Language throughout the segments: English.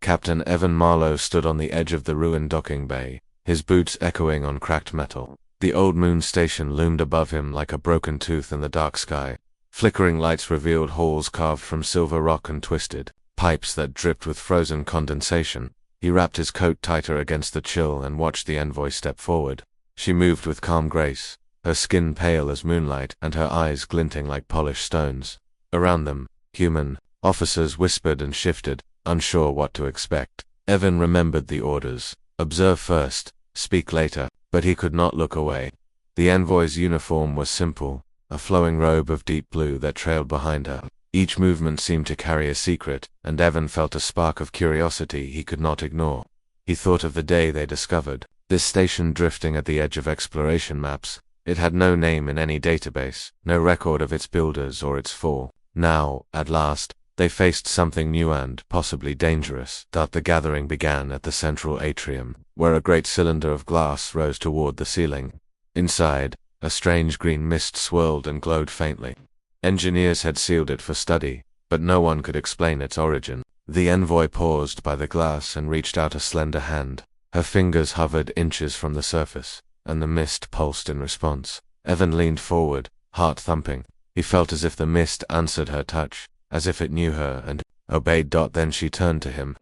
Captain Evan Marlowe stood on the edge of the ruined docking bay, his boots echoing on cracked metal. The old moon station loomed above him like a broken tooth in the dark sky. Flickering lights revealed halls carved from silver rock and twisted pipes that dripped with frozen condensation. He wrapped his coat tighter against the chill and watched the envoy step forward. She moved with calm grace, her skin pale as moonlight and her eyes glinting like polished stones. Around them, human officers whispered and shifted, unsure what to expect. Evan remembered the orders: observe first, speak later, but he could not look away. The envoy's uniform was simple, a flowing robe of deep blue that trailed behind her. Each movement seemed to carry a secret, and Evan felt a spark of curiosity he could not ignore. He thought of the day they discovered this station drifting at the edge of exploration maps. It had no name in any database, no record of its builders or its fall. Now, at last, they faced something new and possibly dangerous. The gathering began at the central atrium, where a great cylinder of glass rose toward the ceiling. Inside, a strange green mist swirled and glowed faintly. Engineers had sealed it for study, but no one could explain its origin. The envoy paused by the glass and reached out a slender hand. Her fingers hovered inches from the surface, and the mist pulsed in response. Evan leaned forward, heart thumping. He felt as if the mist answered her touch, as if it knew her and obeyed. Then she turned to him.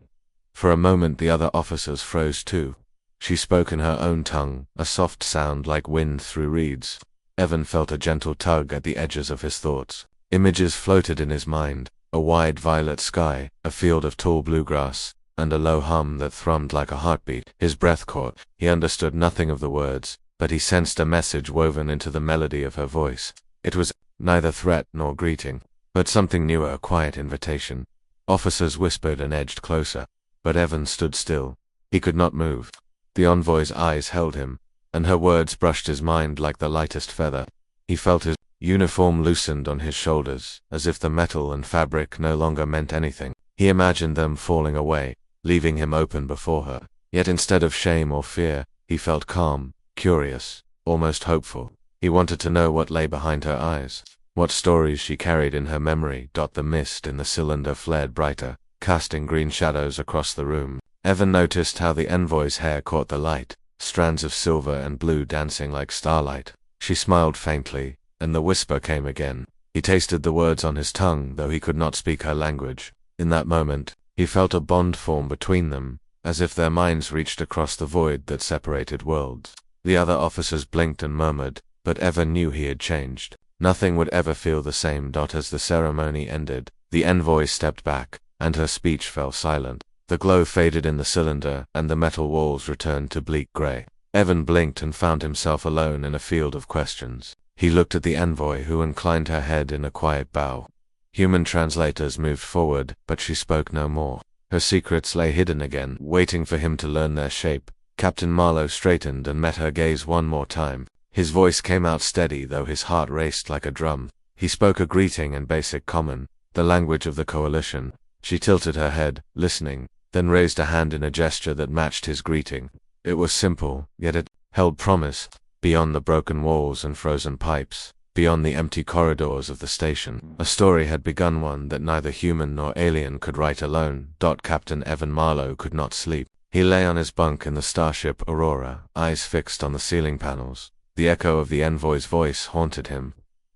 For a moment the other officers froze too. She spoke in her own tongue, a soft sound like wind through reeds. Evan felt a gentle tug at the edges of his thoughts. Images floated in his mind: a wide violet sky, a field of tall bluegrass, and a low hum that thrummed like a heartbeat. His breath caught. He understood nothing of the words, but he sensed a message woven into the melody of her voice. It was neither threat nor greeting, but something newer, a quiet invitation. Officers whispered and edged closer, but Evan stood still. He could not move. The envoy's eyes held him, and her words brushed his mind like the lightest feather. He felt his uniform loosened on his shoulders, as if the metal and fabric no longer meant anything. He imagined them falling away, leaving him open before her. Yet instead of shame or fear, he felt calm, curious, almost hopeful. He wanted to know what lay behind her eyes, what stories she carried in her memory. The mist in the cylinder flared brighter, casting green shadows across the room. Evan noticed how the envoy's hair caught the light, strands of silver and blue dancing like starlight. She smiled faintly, and the whisper came again. He tasted the words on his tongue, though he could not speak her language. In that moment, he felt a bond form between them, as if their minds reached across the void that separated worlds. The other officers blinked and murmured, but Evan knew he had changed. Nothing would ever feel the same. As the ceremony ended, the envoy stepped back, and her speech fell silent. The glow faded in the cylinder, and the metal walls returned to bleak gray. Evan blinked and found himself alone in a field of questions. He looked at the envoy, who inclined her head in a quiet bow. Human translators moved forward, but she spoke no more. Her secrets lay hidden again, waiting for him to learn their shape. Captain Marlowe straightened and met her gaze one more time. His voice came out steady, though his heart raced like a drum. He spoke a greeting in basic common, the language of the coalition. She tilted her head, listening, then raised a hand in a gesture that matched his greeting. It was simple, yet it held promise. Beyond the broken walls and frozen pipes, beyond the empty corridors of the station, a story had begun, one that neither human nor alien could write alone. Captain Evan Marlowe could not sleep. He lay on his bunk in the starship Aurora, eyes fixed on the ceiling panels. The echo of the envoy's voice haunted him.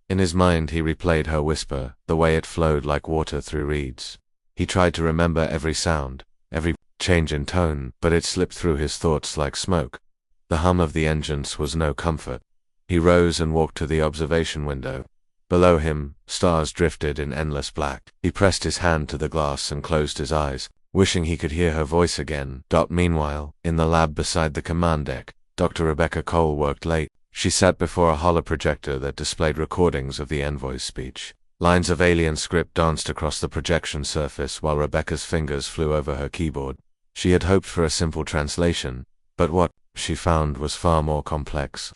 In his mind he replayed her whisper, the way it flowed like water through reeds. He tried to remember every sound, every change in tone, but it slipped through his thoughts like smoke. The hum of the engines was no comfort. He rose and walked to the observation window. Below him, stars drifted in endless black. He pressed his hand to the glass and closed his eyes, wishing he could hear her voice again. Meanwhile, in the lab beside the command deck, Dr. Rebecca Cole worked late. She sat before a holoprojector that displayed recordings of the envoy's speech. Lines of alien script danced across the projection surface while Rebecca's fingers flew over her keyboard. She had hoped for a simple translation, but what she found was far more complex.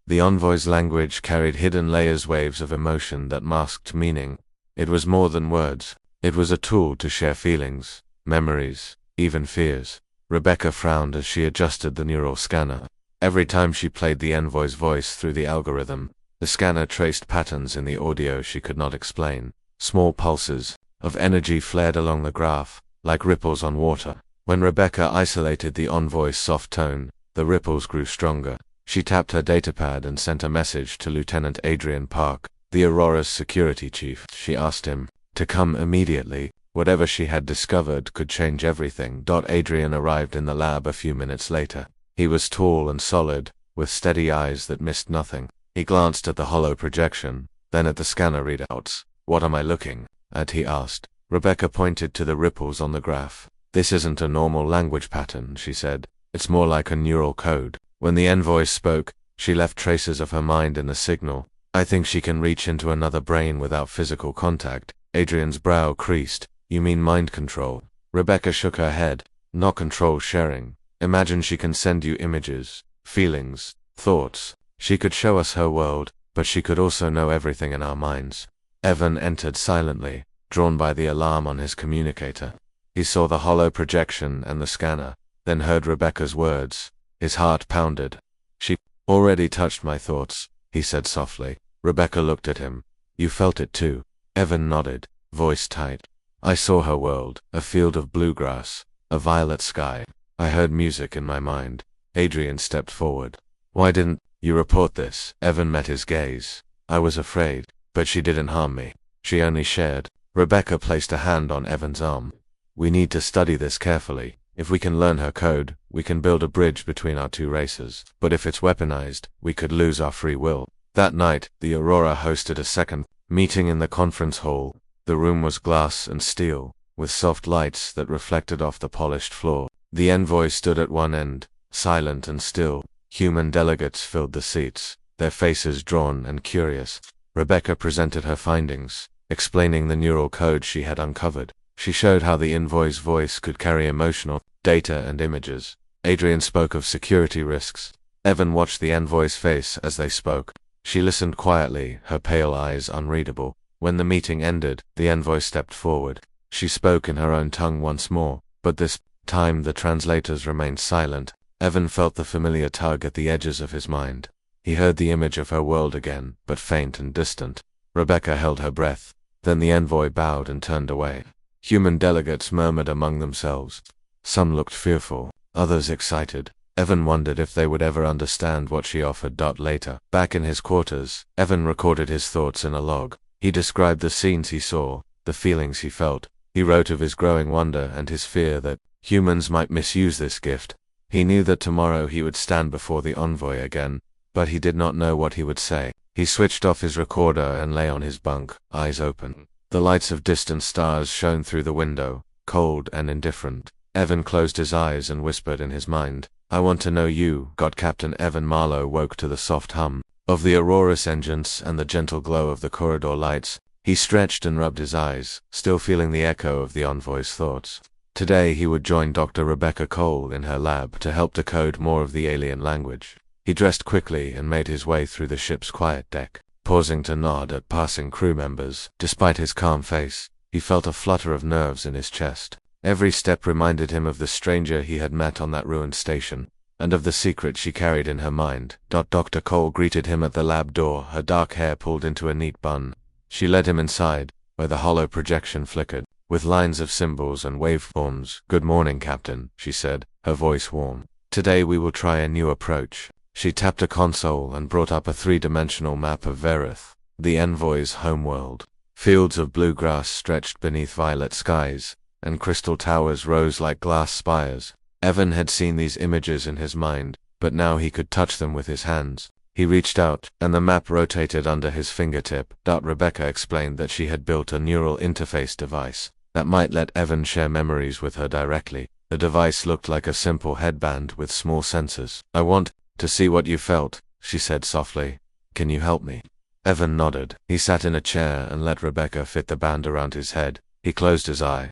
The envoy's language carried hidden layers, waves of emotion that masked meaning. It was more than words. It was a tool to share feelings, memories, even fears. Rebecca frowned as she adjusted the neural scanner. Every time she played the envoy's voice through the algorithm, the scanner traced patterns in the audio she could not explain. Small pulses of energy flared along the graph, like ripples on water. When Rebecca isolated the envoy's soft tone, the ripples grew stronger. She tapped her datapad and sent a message to Lieutenant Adrian Park, the Aurora's security chief. She asked him to come immediately. Whatever she had discovered could change everything. Adrian arrived in the lab a few minutes later. He was tall and solid, with steady eyes that missed nothing. He glanced at the hollow projection, then at the scanner readouts. "What am I looking at?" he asked. Rebecca pointed to the ripples on the graph. "This isn't a normal language pattern," she said. "It's more like a neural code." When the envoy spoke, she left traces of her mind in the signal. "I think she can reach into another brain without physical contact." Adrian's brow creased. "You mean mind control?" Rebecca shook her head. "Not control sharing. Imagine she can send you images, feelings, thoughts. She could show us her world, but she could also know everything in our minds." Evan entered silently, drawn by the alarm on his communicator. He saw the hollow projection and the scanner, then heard Rebecca's words. His heart pounded. "She already touched my thoughts," he said softly. Rebecca looked at him. "You felt it too?" Evan nodded, voice tight. "I saw her world, a field of bluegrass, a violet sky. I heard music in my mind." Adrian stepped forward. "Why didn't you report this?" Evan met his gaze. "I was afraid, but she didn't harm me. She only shared." Rebecca placed a hand on Evan's arm. "We need to study this carefully. If we can learn her code, we can build a bridge between our two races. But if it's weaponized, we could lose our free will." That night, the Aurora hosted a second meeting in the conference hall. The room was glass and steel, with soft lights that reflected off the polished floor. The envoy stood at one end, silent and still. Human delegates filled the seats, their faces drawn and curious. Rebecca presented her findings, explaining the neural code she had uncovered. She showed how the envoy's voice could carry emotional data and images. Adrian spoke of security risks. Evan watched the envoy's face as they spoke. She listened quietly, her pale eyes unreadable. When the meeting ended, the envoy stepped forward. She spoke in her own tongue once more, but this time the translators remained silent. Evan felt the familiar tug at the edges of his mind. He heard the image of her world again, but faint and distant. Rebecca held her breath. Then the envoy bowed and turned away. Human delegates murmured among themselves. Some looked fearful, others excited. Evan wondered if they would ever understand what she offered. Later, back in his quarters, Evan recorded his thoughts in a log. He described the scenes he saw, the feelings he felt. He wrote of his growing wonder and his fear that humans might misuse this gift. He knew that tomorrow he would stand before the envoy again, but he did not know what he would say. He switched off his recorder and lay on his bunk, eyes open. The lights of distant stars shone through the window, cold and indifferent. Evan closed his eyes and whispered in his mind, "I want to know you." Captain Evan Marlowe woke to the soft hum of the Aurora's engines and the gentle glow of the corridor lights. He stretched and rubbed his eyes, still feeling the echo of the envoy's thoughts. Today he would join Dr. Rebecca Cole in her lab to help decode more of the alien language. He dressed quickly and made his way through the ship's quiet deck, pausing to nod at passing crew members. Despite his calm face, he felt a flutter of nerves in his chest. Every step reminded him of the stranger he had met on that ruined station, and of the secret she carried in her mind. Dr. Cole greeted him at the lab door, her dark hair pulled into a neat bun. She led him inside, where the hollow projection flickered, with lines of symbols and waveforms. "Good morning, Captain," she said, her voice warm. "Today we will try a new approach." She tapped a console and brought up a three-dimensional map of Verith, the envoy's homeworld. Fields of bluegrass stretched beneath violet skies, and crystal towers rose like glass spires. Evan had seen these images in his mind, but now he could touch them with his hands. He reached out, and the map rotated under his fingertip. Rebecca explained that she had built a neural interface device that might let Evan share memories with her directly. The device looked like a simple headband with small sensors. "I want to see what you felt," she said softly. "Can you help me?" Evan nodded. He sat in a chair and let Rebecca fit the band around his head. He closed his eye.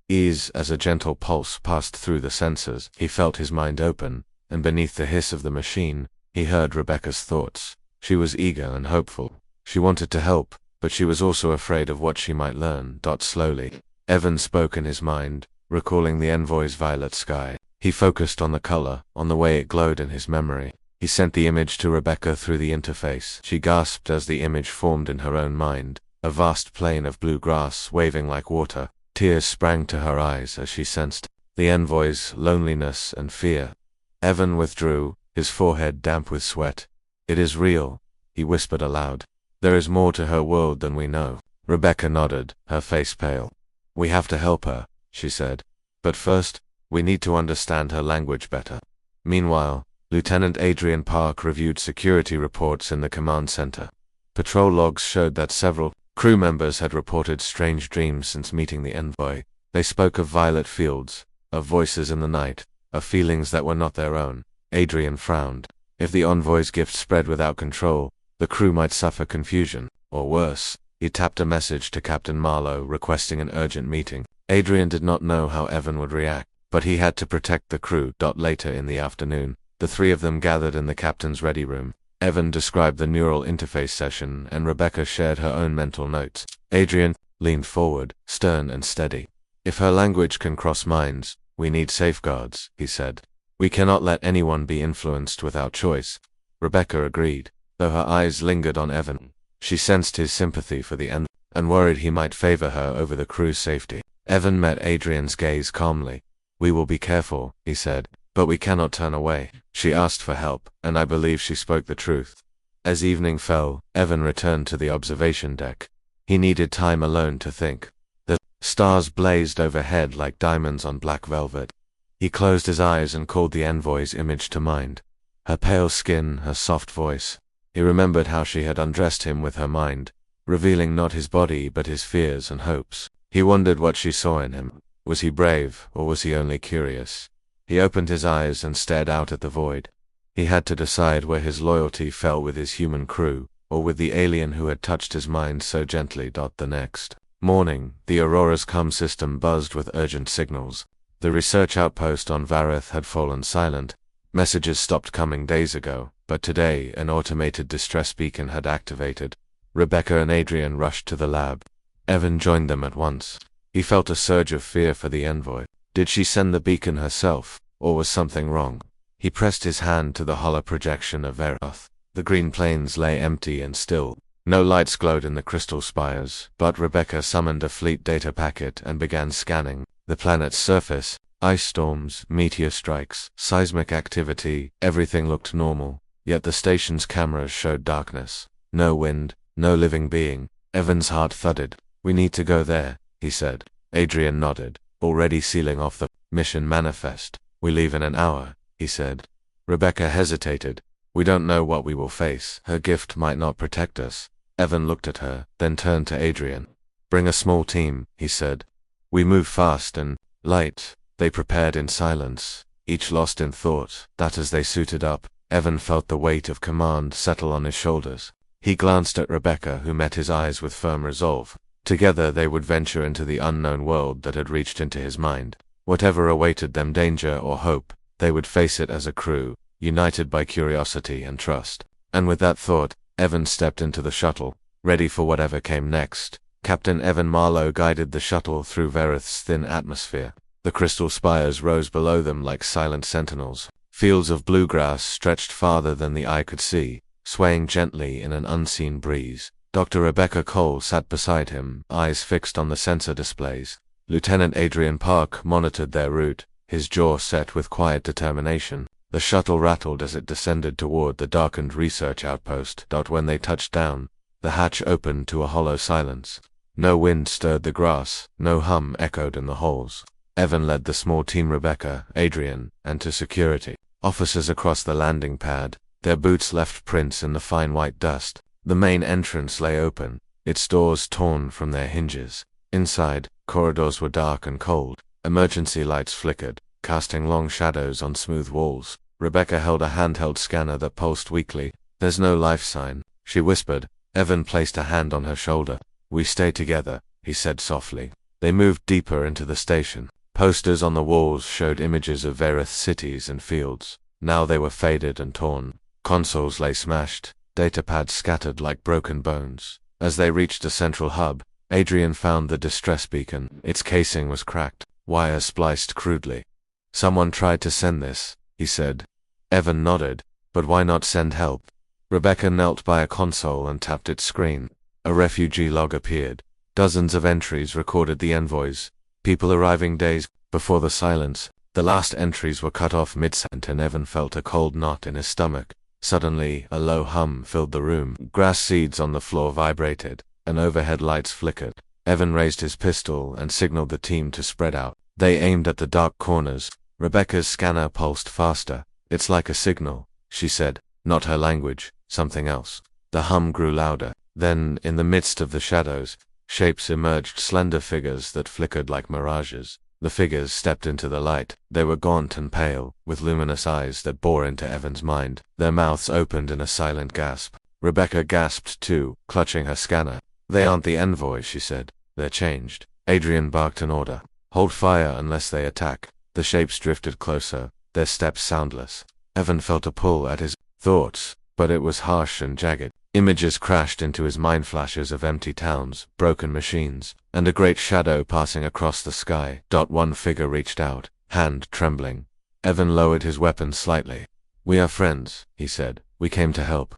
Ease as a gentle pulse passed through the sensors. He felt his mind open, and beneath the hiss of the machine, he heard Rebecca's thoughts. She was eager and hopeful. She wanted to help, but she was also afraid of what she might learn. Slowly, Evan spoke in his mind, recalling the envoy's violet sky. He focused on the color, on the way it glowed in his memory. He sent the image to Rebecca through the interface. She gasped as the image formed in her own mind, a vast plain of blue grass waving like water. Tears sprang to her eyes as she sensed The envoys, loneliness, and fear. Evan withdrew, his forehead damp with sweat. It is real, he whispered aloud. There is more to her world than we know. Rebecca nodded, her face pale. We have to help her, she said. But first, we need to understand her language better. Meanwhile, Lieutenant Adrian Park reviewed security reports in the command center. Patrol logs showed that several crew members had reported strange dreams since meeting the envoy. They spoke of violet fields, of voices in the night, of feelings that were not their own. Adrian frowned. If the envoy's gift spread without control, the crew might suffer confusion, or worse. He tapped a message to Captain Marlowe requesting an urgent meeting. Adrian did not know how Evan would react, but he had to protect the crew. Later in the afternoon, the three of them gathered in the captain's ready room. Evan described the neural interface session, and Rebecca shared her own mental notes. Adrian leaned forward, stern and steady. If her language can cross minds, we need safeguards, he said. We cannot let anyone be influenced without choice. Rebecca agreed, though her eyes lingered on Evan. She sensed his sympathy for the envoy, and worried he might favor her over the crew's safety. Evan met Adrian's gaze calmly. We will be careful, he said, but we cannot turn away. She asked for help, and I believe she spoke the truth. As evening fell, Evan returned to the observation deck. He needed time alone to think. The stars blazed overhead like diamonds on black velvet. He closed his eyes and called the envoy's image to mind. Her pale skin, her soft voice. He remembered how she had undressed him with her mind, revealing not his body but his fears and hopes. He wondered what she saw in him. Was he brave, or was he only curious? He opened his eyes and stared out at the void. He had to decide where his loyalty fell with his human crew, or with the alien who had touched his mind so gently. The next morning, the Aurora's comm system buzzed with urgent signals. The research outpost on Vareth had fallen silent. Messages stopped coming days ago, but today an automated distress beacon had activated. Rebecca and Adrian rushed to the lab. Evan joined them at once. He felt a surge of fear for the envoy. Did she send the beacon herself, or was something wrong? He pressed his hand to the hollow projection of Vareth. The green plains lay empty and still. No lights glowed in the crystal spires, but Rebecca summoned a fleet data packet and began scanning. The planet's surface, ice storms, meteor strikes, seismic activity, everything looked normal, yet the station's cameras showed darkness. No wind, no living being. Evan's heart thudded. We need to go there, he said. Adrian nodded, already sealing off the mission manifest. We leave in an hour, he said. Rebecca hesitated. We don't know what we will face. Her gift might not protect us. Evan looked at her, then turned to Adrian. Bring a small team, he said. We move fast and light. They prepared in silence, each lost in thought. That as they suited up, Evan felt the weight of command settle on his shoulders. He glanced at Rebecca, who met his eyes with firm resolve. Together they would venture into the unknown world that had reached into his mind. Whatever awaited them, danger or hope, they would face it as a crew, united by curiosity and trust. And with that thought, Evan stepped into the shuttle, ready for whatever came next. Captain Evan Marlowe guided the shuttle through Vareth's thin atmosphere. The crystal spires rose below them like silent sentinels. Fields of bluegrass stretched farther than the eye could see, swaying gently in an unseen breeze. Dr. Rebecca Cole sat beside him, eyes fixed on the sensor displays. Lieutenant Adrian Park monitored their route, his jaw set with quiet determination. The shuttle rattled as it descended toward the darkened research outpost. When they touched down, the hatch opened to a hollow silence. No wind stirred the grass, no hum echoed in the halls. Evan led the small team, Rebecca, Adrian, and to security officers across the landing pad. Their boots left prints in the fine white dust. The main entrance lay open, its doors torn from their hinges. Inside, corridors were dark and cold. Emergency lights flickered, casting long shadows on smooth walls. Rebecca held a handheld scanner that pulsed weakly. There's no life sign, she whispered. Evan placed a hand on her shoulder. We stay together, he said softly. They moved deeper into the station. Posters on the walls showed images of Vareth cities and fields. Now they were faded and torn. Consoles lay smashed, datapads scattered like broken bones. As they reached the central hub, Adrian found the distress beacon. Its casing was cracked, wires spliced crudely. Someone tried to send this, he said. Evan nodded, but why not send help? Rebecca knelt by a console and tapped its screen. A refugee log appeared. Dozens of entries recorded the envoys, people arriving days Before the silence, the last entries were cut off mid-sentence and Evan felt a cold knot in his stomach. Suddenly, a low hum filled the room. Grass seeds on the floor vibrated, and overhead lights flickered. Evan raised his pistol and signaled the team to spread out. They aimed at the dark corners. Rebecca's scanner pulsed faster. "It's like a signal," she said. Not her language, something else. The hum grew louder. Then, in the midst of the shadows, shapes emerged, slender figures that flickered like mirages. The figures stepped into the light. They were gaunt and pale, with luminous eyes that bore into Evan's mind. Their mouths opened in a silent gasp. Rebecca gasped too, clutching her scanner. "They aren't the envoy," she said. "They're changed." Adrian barked an order. "Hold fire unless they attack." The shapes drifted closer, their steps soundless. Evan felt a pull at his thoughts, but it was harsh and jagged. Images crashed into his mind, flashes of empty towns, broken machines, and a great shadow passing across the sky. One figure reached out, hand trembling. Evan lowered his weapon slightly. "We are friends," he said. "We came to help."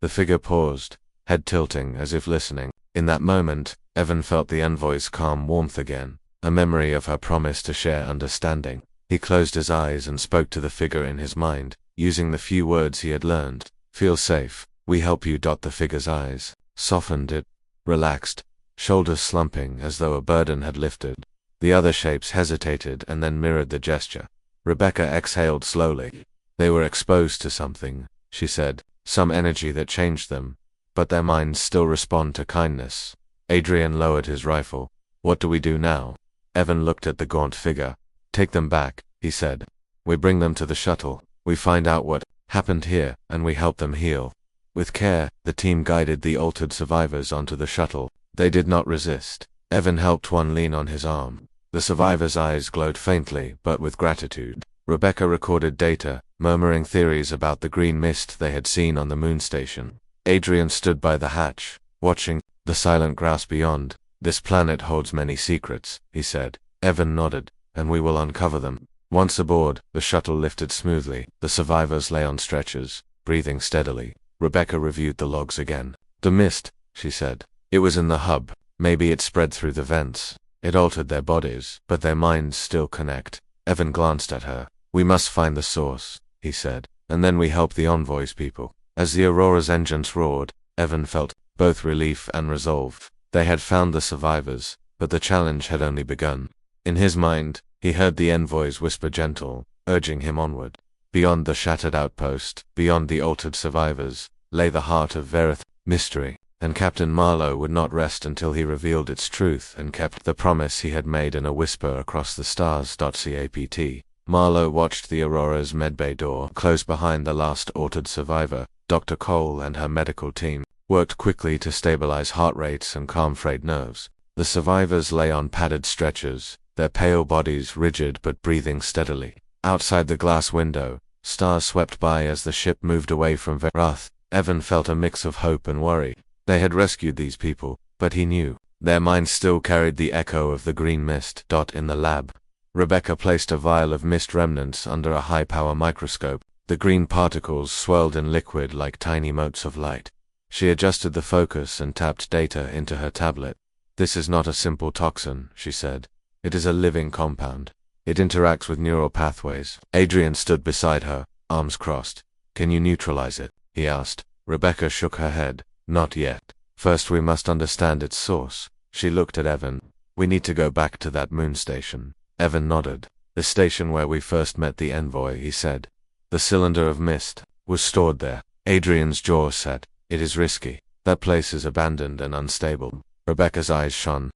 The figure paused, head tilting as if listening. In that moment, Evan felt the envoy's calm warmth again, a memory of her promise to share understanding. He closed his eyes and spoke to the figure in his mind, using the few words he had learned. "Feel safe. We help you." The figure's eyes softened, it relaxed, shoulders slumping as though a burden had lifted. The other shapes hesitated and then mirrored the gesture. Rebecca exhaled slowly. "They were exposed to something," she said, "some energy that changed them, but their minds still respond to kindness." Adrian lowered his rifle. "What do we do now?" Evan looked at the gaunt figure. "Take them back," he said. "We bring them to the shuttle. We find out what happened here, and we help them heal." With care, the team guided the altered survivors onto the shuttle. They did not resist. Evan helped one lean on his arm. The survivor's eyes glowed faintly, but with gratitude. Rebecca recorded data, murmuring theories about the green mist they had seen on the moon station. Adrian stood by the hatch, watching the silent grass beyond. "This planet holds many secrets," he said. Evan nodded. "And we will uncover them." Once aboard, the shuttle lifted smoothly. The survivors lay on stretchers, breathing steadily. Rebecca reviewed the logs again. "The mist," she said. "It was in the hub. Maybe it spread through the vents. It altered their bodies, but their minds still connect." Evan glanced at her. "We must find the source," he said, "and then we help the envoy's people." As the Aurora's engines roared, Evan felt both relief and resolve. They had found the survivors, but the challenge had only begun. In his mind, he heard the envoys whisper gentle, urging him onward. Beyond the shattered outpost, beyond the altered survivors, lay the heart of Verith, mystery, and Captain Marlowe would not rest until he revealed its truth and kept the promise he had made in a whisper across the stars. Capt. Marlowe watched the Aurora's medbay door close behind the last altered survivor. Dr. Cole and her medical team worked quickly to stabilize heart rates and calm frayed nerves. The survivors lay on padded stretchers, their pale bodies rigid but breathing steadily. Outside the glass window, stars swept by as the ship moved away from Verith. Evan felt a mix of hope and worry. They had rescued these people, but he knew their minds still carried the echo of the green mist. In the lab, Rebecca placed a vial of mist remnants under a high-power microscope. The green particles swirled in liquid like tiny motes of light. She adjusted the focus and tapped data into her tablet. "This is not a simple toxin," she said. "It is a living compound. It interacts with neural pathways." Adrian stood beside her, arms crossed. "Can you neutralize it?" he asked. Rebecca shook her head. "Not yet. First we must understand its source." She looked at Evan. "We need to go back to that moon station." Evan nodded. "The station where we first met the envoy," he said. "The cylinder of mist was stored there." Adrian's jaw set. "It is risky. That place is abandoned and unstable." Rebecca's eyes shone.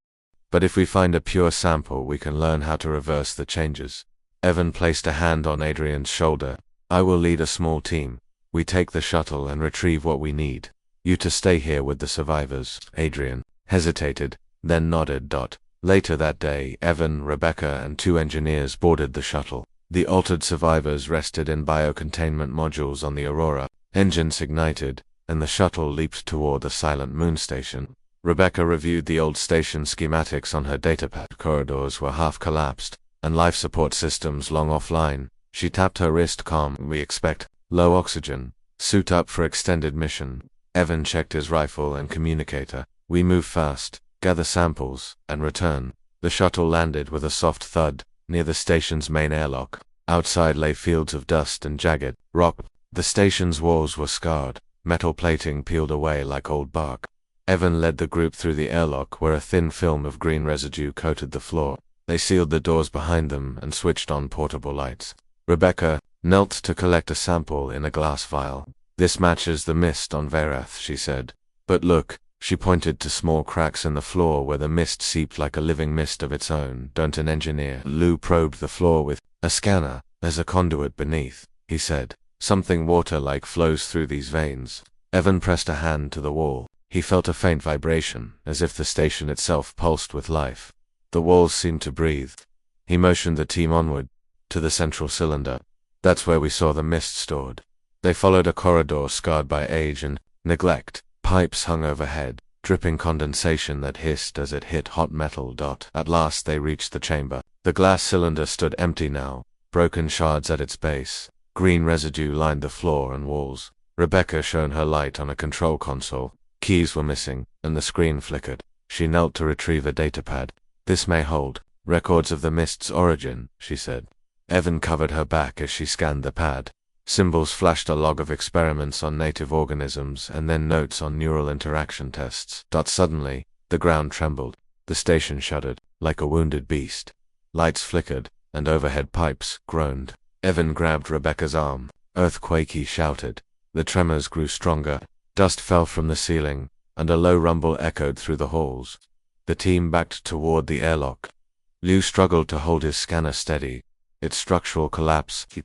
"But if we find a pure sample, we can learn how to reverse the changes." Evan placed a hand on Adrian's shoulder. "I will lead a small team. We take the shuttle and retrieve what we need. You to stay here with the survivors." Adrian hesitated, then nodded. Later that day, Evan, Rebecca, and 2 engineers boarded the shuttle. The altered survivors rested in biocontainment modules on the Aurora. Engines ignited, and the shuttle leaped toward the silent moon station. Rebecca reviewed the old station schematics on her datapad. Corridors were half collapsed, and life support systems long offline. She tapped her wrist. "Calm. We expect low oxygen. Suit up for extended mission." Evan checked his rifle and communicator. "We move fast, gather samples, and return." The shuttle landed with a soft thud. near the station's main airlock. Outside lay fields of dust and jagged rock. The station's walls were scarred, metal plating peeled away like old bark. Evan led the group through the airlock where a thin film of green residue coated the floor. They sealed the doors behind them and switched on portable lights. Rebecca knelt to collect a sample in a glass vial. "This matches the mist on Verath," she said. "But look," she pointed to small cracks in the floor where the mist seeped like a living mist of its own. "Don't an engineer?" Lou probed the floor with a scanner. "There's a conduit beneath," he said. "Something water-like flows through these veins." Evan pressed a hand to the wall. He felt a faint vibration, as if the station itself pulsed with life. The walls seemed to breathe. He motioned the team onward, to the central cylinder. "That's where we saw the mist stored." They followed a corridor scarred by age and neglect. Pipes hung overhead, dripping condensation that hissed as it hit hot metal. At last they reached the chamber. The glass cylinder stood empty now, broken shards at its base. Green residue lined the floor and walls. Rebecca shone her light on a control console. Keys were missing, and the screen flickered. She knelt to retrieve a datapad. "This may hold records of the mist's origin," she said. Evan covered her back as she scanned the pad. Symbols flashed a log of experiments on native organisms and then notes on neural interaction tests. Suddenly, the ground trembled. The station shuddered, like a wounded beast. Lights flickered, and overhead pipes groaned. Evan grabbed Rebecca's arm. "Earthquake," he shouted. The tremors grew stronger. Dust fell from the ceiling, and a low rumble echoed through the halls. The team backed toward the airlock. Liu struggled to hold his scanner steady. "It's structural collapse," he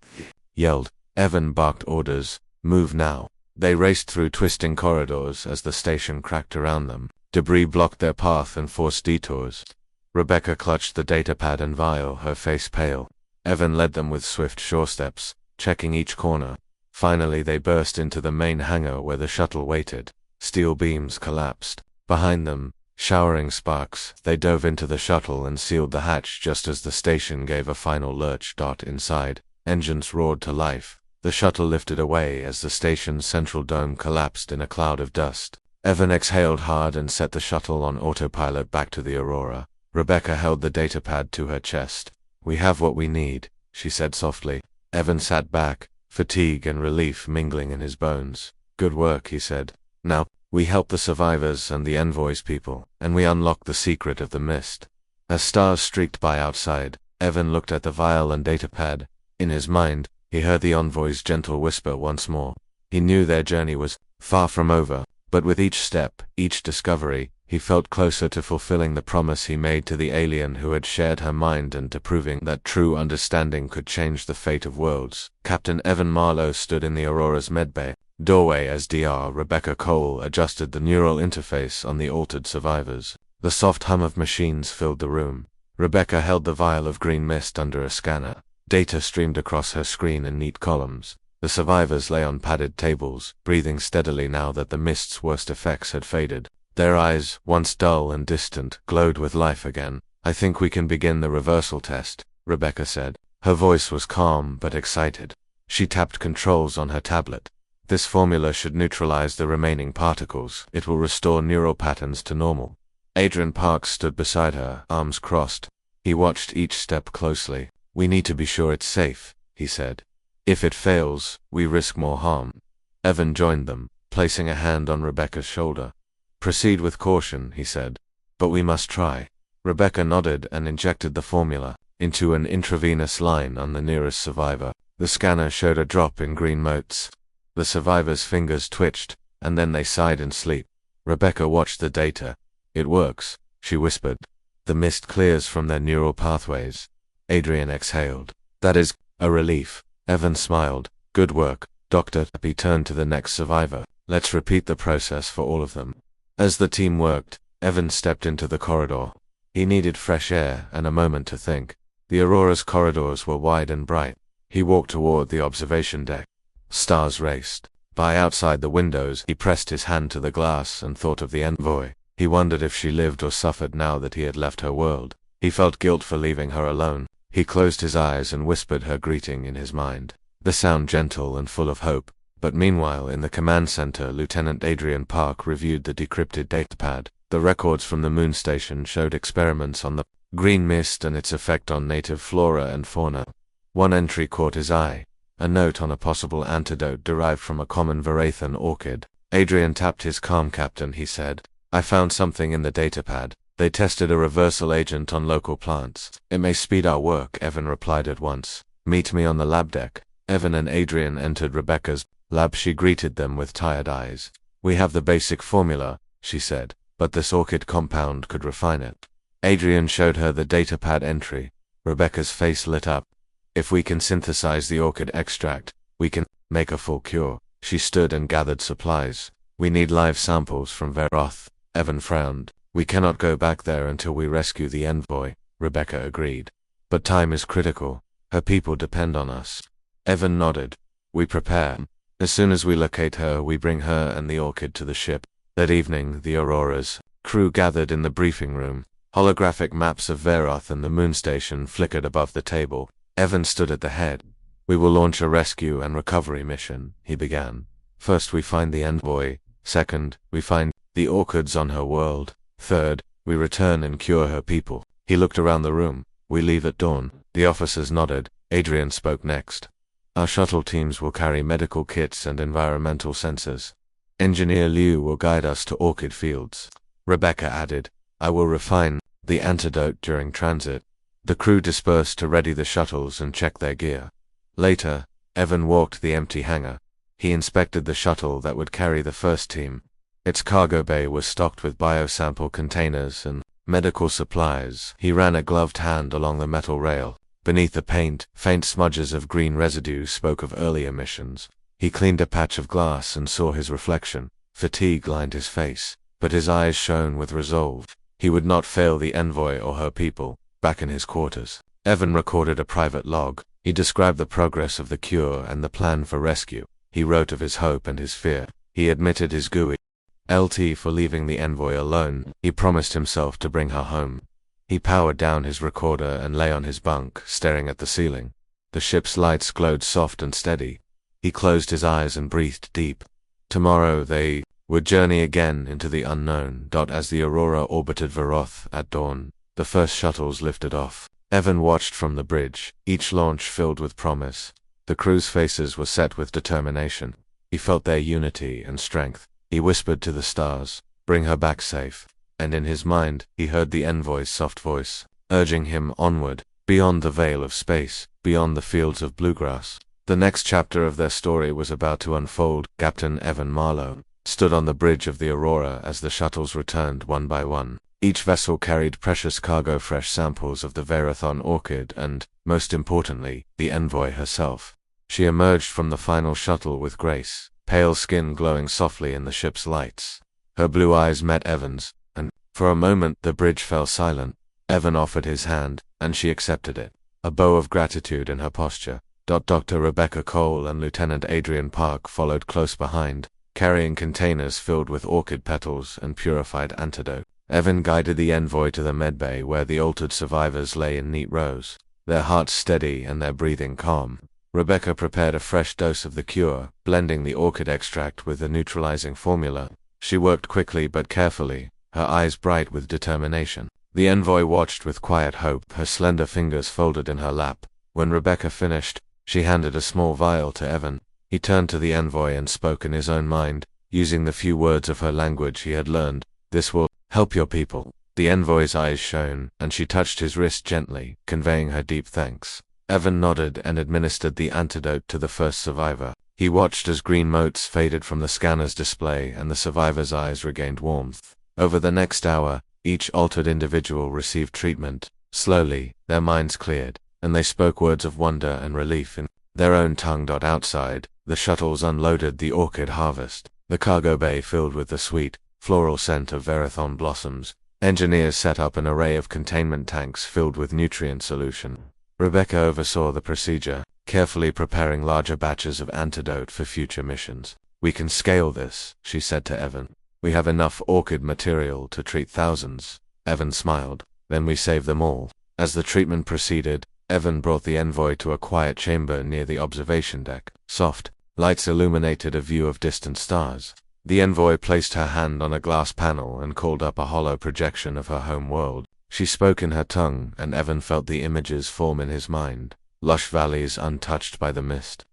yelled. Evan barked orders. "Move now." They raced through twisting corridors as the station cracked around them. Debris blocked their path and forced detours. Rebecca clutched the datapad and vial, her face pale. Evan led them with swift sure steps, checking each corner. Finally they burst into the main hangar where the shuttle waited. Steel beams collapsed. Behind them, showering sparks, they dove into the shuttle and sealed the hatch just as the station gave a final lurch. Inside, engines roared to life. The shuttle lifted away as the station's central dome collapsed in a cloud of dust. Evan exhaled hard and set the shuttle on autopilot back to the Aurora. Rebecca held the datapad to her chest. "We have what we need," she said softly. Evan sat back, fatigue and relief mingling in his bones. "Good work," he said. "Now, we help the survivors and the Envoy's people, and we unlock the secret of the mist." As stars streaked by outside, Evan looked at the vial and datapad. In his mind, he heard the Envoy's gentle whisper once more. He knew their journey was far from over, but with each step, each discovery, he felt closer to fulfilling the promise he made to the alien who had shared her mind and to proving that true understanding could change the fate of worlds. Captain Evan Marlowe stood in the Aurora's medbay doorway as Dr. Rebecca Cole adjusted the neural interface on the altered survivors. The soft hum of machines filled the room. Rebecca held the vial of green mist under a scanner. Data streamed across her screen in neat columns. The survivors lay on padded tables, breathing steadily now that the mist's worst effects had faded. Their eyes, once dull and distant, glowed with life again. "I think we can begin the reversal test," Rebecca said. Her voice was calm but excited. She tapped controls on her tablet. "This formula should neutralize the remaining particles. It will restore neural patterns to normal." Adrian Parks stood beside her, arms crossed. He watched each step closely. "We need to be sure it's safe," he said. "If it fails, we risk more harm." Evan joined them, placing a hand on Rebecca's shoulder. "Proceed with caution," he said. "But we must try." Rebecca nodded and injected the formula into an intravenous line on the nearest survivor. The scanner showed a drop in green motes. The survivor's fingers twitched, and then they sighed in sleep. Rebecca watched the data. "It works," she whispered. "The mist clears from their neural pathways." Adrian exhaled. "That is a relief." Evan smiled. "Good work, Doctor." He turned to the next survivor. "Let's repeat the process for all of them." As the team worked, Evan stepped into the corridor. He needed fresh air and a moment to think. The Aurora's corridors were wide and bright. He walked toward the observation deck. Stars raced by outside the windows. He pressed his hand to the glass and thought of the Envoy. He wondered if she lived or suffered now that he had left her world. He felt guilt for leaving her alone. He closed his eyes and whispered her greeting in his mind. The sound gentle and full of hope. But meanwhile, in the command center, Lieutenant Adrian Park reviewed the decrypted datapad. The records from the moon station showed experiments on the green mist and its effect on native flora and fauna. One entry caught his eye, a note on a possible antidote derived from a common Verathan orchid. Adrian tapped his calm captain, he said. I found something in the datapad. They tested a reversal agent on local plants. It may speed our work, Evan replied at once. Meet me on the lab deck. Evan and Adrian entered Rebecca's lab. She greeted them with tired eyes. We have the basic formula, she said, but this orchid compound could refine it. Adrian showed her the datapad entry. Rebecca's face lit up. If we can synthesize the orchid extract, we can make a full cure. She stood and gathered supplies. We need live samples from Veroth. Evan frowned. We cannot go back there until we rescue the envoy, Rebecca agreed. But time is critical. Her people depend on us. Evan nodded. We prepare. As soon as we locate her, we bring her and the orchid to the ship. That evening, the Aurora's crew gathered in the briefing room. Holographic maps of Veroth and the moon station flickered above the table. Evan stood at the head. We will launch a rescue and recovery mission, he began. First, we find the envoy. Second, we find the orchids on her world. Third, we return and cure her people. He looked around the room. We leave at dawn. The officers nodded. Adrian spoke next. Our shuttle teams will carry medical kits and environmental sensors. Engineer Liu will guide us to orchid fields. Rebecca added, I will refine the antidote during transit. The crew dispersed to ready the shuttles and check their gear. Later, Evan walked the empty hangar. He inspected the shuttle that would carry the first team. Its cargo bay was stocked with biosample containers and medical supplies. He ran a gloved hand along the metal rail. Beneath the paint, faint smudges of green residue spoke of earlier missions. He cleaned a patch of glass and saw his reflection. Fatigue lined his face, but his eyes shone with resolve. He would not fail the envoy or her people. Back in his quarters, Evan recorded a private log. He described the progress of the cure and the plan for rescue. He wrote of his hope and his fear. He admitted his GUI LT for leaving the envoy alone. He promised himself to bring her home. He powered down his recorder and lay on his bunk, staring at the ceiling. The ship's lights glowed soft and steady. He closed his eyes and breathed deep. Tomorrow they would journey again into the unknown. As the Aurora orbited Veroth at dawn, the first shuttles lifted off. Evan watched from the bridge, each launch filled with promise. The crew's faces were set with determination. He felt their unity and strength. He whispered to the stars, bring her back safe. And in his mind, he heard the envoy's soft voice, urging him onward, beyond the veil of space, beyond the fields of bluegrass. The next chapter of their story was about to unfold. Captain Evan Marlowe stood on the bridge of the Aurora as the shuttles returned one by one. Each vessel carried precious cargo, fresh samples of the Verathon orchid and, most importantly, the envoy herself. She emerged from the final shuttle with grace, pale skin glowing softly in the ship's lights. Her blue eyes met Evan's, and, for a moment, the bridge fell silent. Evan offered his hand, and she accepted it, a bow of gratitude in her posture. Dr. Rebecca Cole and Lieutenant Adrian Park followed close behind, carrying containers filled with orchid petals and purified antidote. Evan guided the envoy to the medbay where the altered survivors lay in neat rows, their hearts steady and their breathing calm. Rebecca prepared a fresh dose of the cure, blending the orchid extract with the neutralizing formula. She worked quickly but carefully, her eyes bright with determination. The envoy watched with quiet hope, her slender fingers folded in her lap. When Rebecca finished, she handed a small vial to Evan. He turned to the envoy and spoke in his own mind, using the few words of her language he had learned. This will help your people. The envoy's eyes shone, and she touched his wrist gently, conveying her deep thanks. Evan nodded and administered the antidote to the first survivor. He watched as green motes faded from the scanner's display and the survivor's eyes regained warmth. Over the next hour, each altered individual received treatment. Slowly, their minds cleared, and they spoke words of wonder and relief in their own tongue. Outside, the shuttles unloaded the orchid harvest, the cargo bay filled with the sweet, floral scent of Verathon blossoms. Engineers set up an array of containment tanks filled with nutrient solution. Rebecca oversaw the procedure, carefully preparing larger batches of antidote for future missions. We can scale this, she said to Evan. We have enough orchid material to treat thousands. Evan smiled. Then we save them all. As the treatment proceeded, Evan brought the envoy to a quiet chamber near the observation deck. Soft lights illuminated a view of distant stars. The envoy placed her hand on a glass panel and called up a hollow projection of her home world. She She spoke in her tongue, and Evan felt the images form in his mind. Lush valleys untouched by the mist,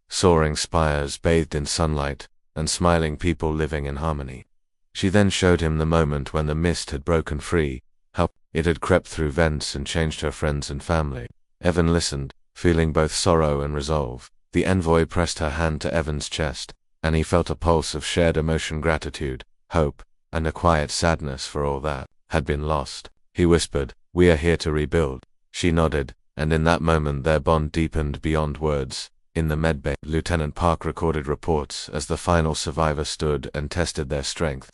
soaring spires bathed in sunlight, and smiling people living in harmony. She then showed him the moment when the mist had broken free, how it had crept through vents and changed her friends and family. Evan listened, feeling both sorrow and resolve. The envoy pressed her hand to Evan's chest, and he felt a pulse of shared emotion, gratitude, hope, and a quiet sadness for all that had been lost. He whispered, "We are here to rebuild." She nodded, and in that moment their bond deepened beyond words. In the medbay, Lieutenant Park recorded reports as the final survivor stood and tested their strength.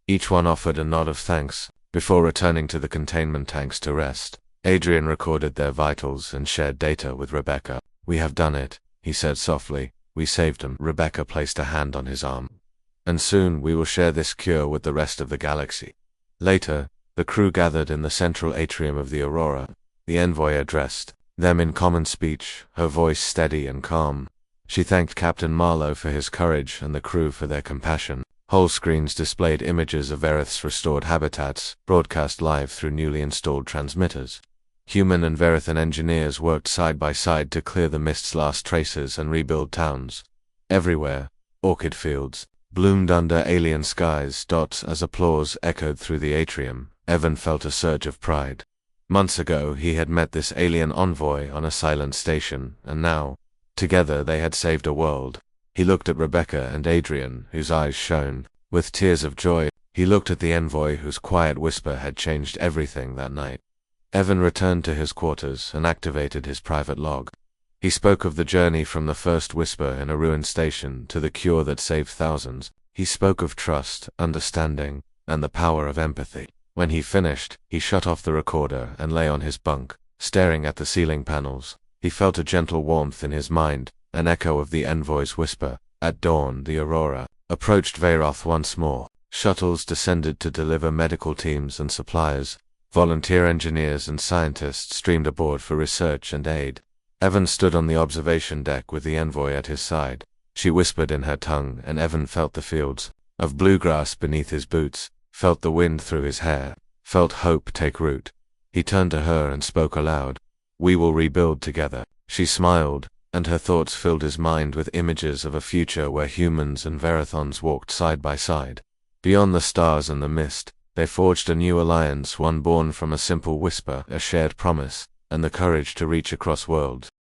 Each one offered a nod of thanks before returning to the containment tanks to rest. Adrian recorded their vitals and shared data with Rebecca. "We have done it," he said softly. "We saved him." Rebecca placed a hand on his arm. "And soon we will share this cure with the rest of the galaxy." Later, the crew gathered in the central atrium of the Aurora. The envoy addressed them in common speech, her voice steady and calm. She thanked Captain Marlowe for his courage and the crew for their compassion. Whole screens displayed images of Verith's restored habitats, broadcast live through newly installed transmitters. Human and Verithan engineers worked side by side to clear the mist's last traces and rebuild towns. Everywhere, orchid fields bloomed under alien skies. As applause echoed through the atrium, Evan felt a surge of pride. Months ago he had met this alien envoy on a silent station, and now, together they had saved a world. He looked at Rebecca and Adrian, whose eyes shone with tears of joy. He looked at the envoy whose quiet whisper had changed everything that night. Evan returned to his quarters and activated his private log. He spoke of the journey from the first whisper in a ruined station to the cure that saved thousands. He spoke of trust, understanding, and the power of empathy. When he finished, he shut off the recorder and lay on his bunk, staring at the ceiling panels. He felt a gentle warmth in his mind, an echo of the envoy's whisper. At dawn, the Aurora approached Veyroth once more. Shuttles descended to deliver medical teams and supplies. Volunteer engineers and scientists streamed aboard for research and aid. Evan stood on the observation deck with the envoy at his side. She whispered in her tongue, and Evan felt the fields of bluegrass beneath his boots, felt the wind through his hair, felt hope take root. He turned to her and spoke aloud. "We will rebuild together." She smiled, and her thoughts filled his mind with images of a future where humans and Verithons walked side by side. Beyond the stars and the mist, they forged a new alliance, one born from a simple whisper, a shared promise, and the courage to reach across worlds.